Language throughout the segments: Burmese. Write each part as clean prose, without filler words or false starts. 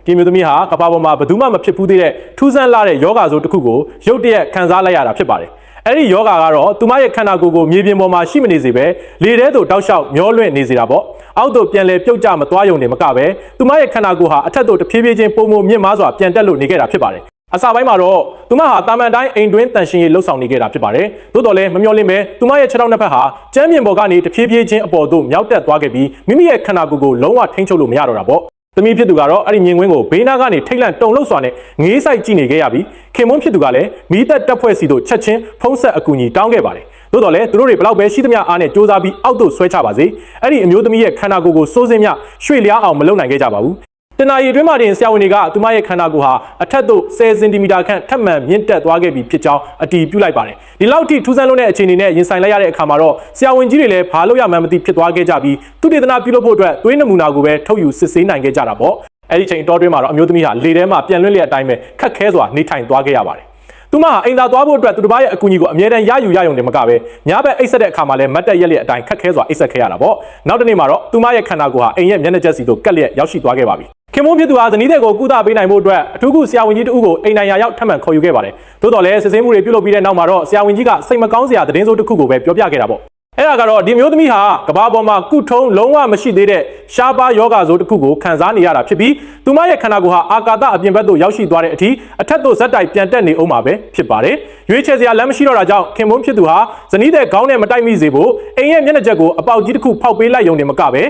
ဒီမျိုးသမီးဟာကဘာပေါ်မှာဘယ်သူမှမဖြစ်ဘူးသေးတဲ့ထူးဆန်းလာတဲ့ယောဂါဆိုတစ်ခုကိုရုတ်တရက်ခံစားလိုက်ရတာဖြစ်ပါတယ်အဲ့ဒီယောဂါကတော့သူမရဲ့ခန္ဓာကိုယ်ကိုမြေပြင်ပေါ်မှာရှိမနေစေပဲလေထဲသို့တောက်လျှောက်မျောလွင့်နေစေတာပေါ့အောက်သို့ပြန်လဲပြုတ်ကျမသွားယုံနေမကပဲသူမရဲ့ခန္ဓာကိုယ်ဟာအထက်သို့တဖြည်းဖြည်းချင်းပုံမမြင့်မားစွာပြန်တက်လို့နေခဲ့တာဖြစ်ပါတယ်အစပိုင်းမှာတော့သူမဟာတာမန်တိုင်းအိမ်တွင်းတန်ရှင်ရေးလှုပ်ဆောင်နေခဲ့တာဖြစ်ပါတယ်။သို့တော်လည်းမမျှော်လင့်ပဲသူမရဲ့ခြေထောက်နှစ်ဖက်ဟာကျမ်းပြင်ပေါ်ကနေတဖြည်းဖြည်းချင်းအပေါ်သို့မြောက်တက်သွားခဲ့ပြီးမိမိရဲ့ခန္ဓာကိုယ်ကိုလုံးဝထိန်းချုပ်လို့မရတော့တာပေါ့။သမီးဖြစ်သူကတော့အဲ့ဒီမြင်ကွင်းကိုဘေးနားကနေထိတ်လန့်တုန်လှုပ်စွာနဲ့ငေးဆိုင်ကြည့်နေခဲ့ရပြီးခင်မွန်းဖြစ်သူကလည်းမိသက်တက်ဖွဲ့စီတို့ချက်ချင်းဖုံးဆက်အကူအညီတောင်းခဲ့ပါတယ်။သို့တော်လည်းသူတို့တွေဘလောက်ပဲရှိသမျှအားနဲ့စ조사ပြီးအောက်သို့ဆွဲချပါစေ။အဲ့ဒီအမျိုးသမီးရဲ့ခန္ဓာကိုယ်ကိုစိုးစင်းမြရွှေ့လျားအောင်မလုပ်နိုင်ခဲ့ကြပါဘူး။တနာရီအတွင်းမှာတင်ဆရာဝန်တွေကသူမရဲ့ခန္ဓာကိုယ်ဟာအထက်သို့10စင်တီမီတာခန့်ထပ်မံမြင့်တက်သွားခဲ့ပြီဖြစ်ကြောင်းအတည်ပြုလိုက်ပါတယ်။ဒီလောက်ထိထူးဆန်းလွန်းတဲ့အခြေအနေနဲ့ရင်ဆိုင်လိုက်ရတဲ့အခါမှာတော့ဆရာဝန်ကြီးတွေလည်းဘာလို့ရမှန်းမသိဖြစ်သွားခဲ့ကြပြီးသူတေသနာပြုလုပ်ဖို့အတွက်သွေးနမူနာကိုပဲထုတ်ယူစစ်ဆေးနိုင်ခဲ့ကြတာပေါ့။အဲ့ဒီချိန်တော်တွင်းမှာတော့အမျိုးသမီးဟာလေထဲမှာပြန်လွင့်လျက်အတိုင်းပဲခက်ခဲစွာနေထိုင်သွားခဲ့ရပါတယ်။သူမဟာအိမ်သာသွားဖို့အတွက်သူတစ်ပါးရဲ့အကူအညီကိုအမြဲတမ်းရယူရယုံတယ်မကပဲညဘက်အိပ်ဆက်တဲ့အခါမှာလည်းမတ်တက်ရက်လျက်အတိုင်းခက်ခဲစွာအိပ်ဆက်ခဲ့ရတာပေါ့။နောက်တစ်နေ့မှာတော့သူမရဲ့ခန္ဓာကိုယ်ဟာအိမ်ရဲ့မျက်နှာကျက်စီသို့ကပ်လျက်ရောက်ရှိသွားခဲ့ပါပြီ။ခင်မွန်းဖြစ်သူဟာဇနီးတဲ့ကိုကုသပေးနိုင်ဖို့အတွက်အထူးကုဆရာဝန်ကြီးတဦးကိုအိမ်တိုင်ရာရောက်ထပ်မံခေါ်ယူခဲ့ပါတယ်။သို့တော်လည်းစစ်ဆေးမှုတွေပြုလုပ်ပြီးတဲ့နောက်မှာတော့ဆရာဝန်ကြီးကစိတ်မကောင်းစရာသတင်းဆိုးတစ်ခုကိုပဲပြောပြခဲ့တာပေါ့။အဲ့ဒါကတော့ဒီမျိုးသမီးဟာကဘာပေါ်မှာကုထုံးလုံးဝမရှိသေးတဲ့ရှားပါးယောဂါဆိုးတစ်ခုကိုခံစားနေရတာဖြစ်ပြီးသူမရဲ့ခန္ဓာကိုယ်ဟာအာကာသအပြင်ဘက်သို့ရောက်ရှိသွားတဲ့အထိအထက်သို့ဇက်တိုက်ပြန်တက်နေအောင်မှာပဲဖြစ်ပါတယ်။ရွေးချယ်စရာလမ်းမရှိတော့တာကြောင့်ခင်မွန်းဖြစ်သူဟာဇနီးတဲ့ခေါင်းနဲ့မတိုက်မိစေဖို့အိမ်ရဲ့မျက်နှာချက်ကိုအပေါက်ကြီးတစ်ခုဖောက်ပေးလိုက်ရုံနဲ့မကပဲ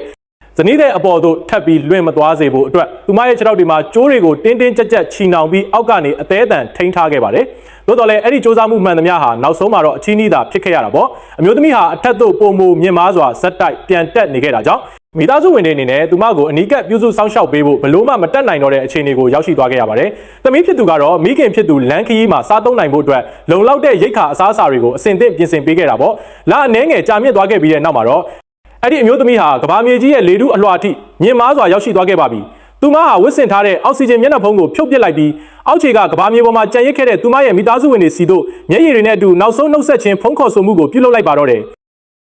ဇနီးတဲ့အပေါ်သို့ထပ်ပြီးလွင့်မသွားစေဖို့အတွက်သူမရဲ့ခြေထောက်တွေမှာကြိုးတွေကိုတင်းတင်းကြပ်ကြပ်ချီနှောင်ပြီးအောက်ကနေအသေးအတန်ထိန်းထားခဲ့ပါတယ်။သို့တော်လည်းအဲ့ဒီစ조사မှုမှန်သမျှဟာနောက်ဆုံးမှာတော့အချီးနှီးသာဖြစ်ခဲ့ရတာပေါ့။အမျိုးသမီးဟာအထက်သို့ပုံမမြင့်မားစွာဇက်တိုက်ပြန်တက်နေခဲ့တာကြောင့်မိသားစုဝင်တွေအနေနဲ့သူမကိုအနီးကပ်ပြုစုစောင့်ရှောက်ပေးဖို့ဘလို့မှမတက်နိုင်တော့တဲ့အခြေအနေကိုရောက်ရှိသွားခဲ့ရပါတယ်။သမီးဖြစ်သူကတော့မိခင်ဖြစ်သူလန်ခီးမှာစားသုံးနိုင်ဖို့အတွက်လုံလောက်တဲ့ရိတ်ခါအစားအစာတွေကိုအစင်သင့်ပြင်ဆင်ပေးခဲ့တာပေါ့။လအနှဲငယ်ကြာမြင့်သွားခဲ့ပြီးတဲ့နောက်မှာတော့အဲ့ဒီအမျိုးသမီးဟာကဘာမြေကြီးရဲ့လေထုအလွှာအထိမြင့်မားစွာရောက်ရှိသွားခဲ့ပါပြီ။သူမဟာဝစ်ဆင်ထားတဲ့အောက်ဆီဂျင်မျက်နှာဖုံးကိုဖြုတ်ပစ်လိုက်ပြီးအောက်ခြေကကဘာမြေပေါ်မှာကြံရစ်ခဲ့တဲ့သူမရဲ့မိသားစုဝင်တွေစီတို့မျက်ရည်တွေနဲ့အတူနောက်ဆုံးနှုတ်ဆက်ခြင်းဖုံးခေါ်ဆိုမှုကိုပြုလုပ်လိုက်ပါတော့တယ်။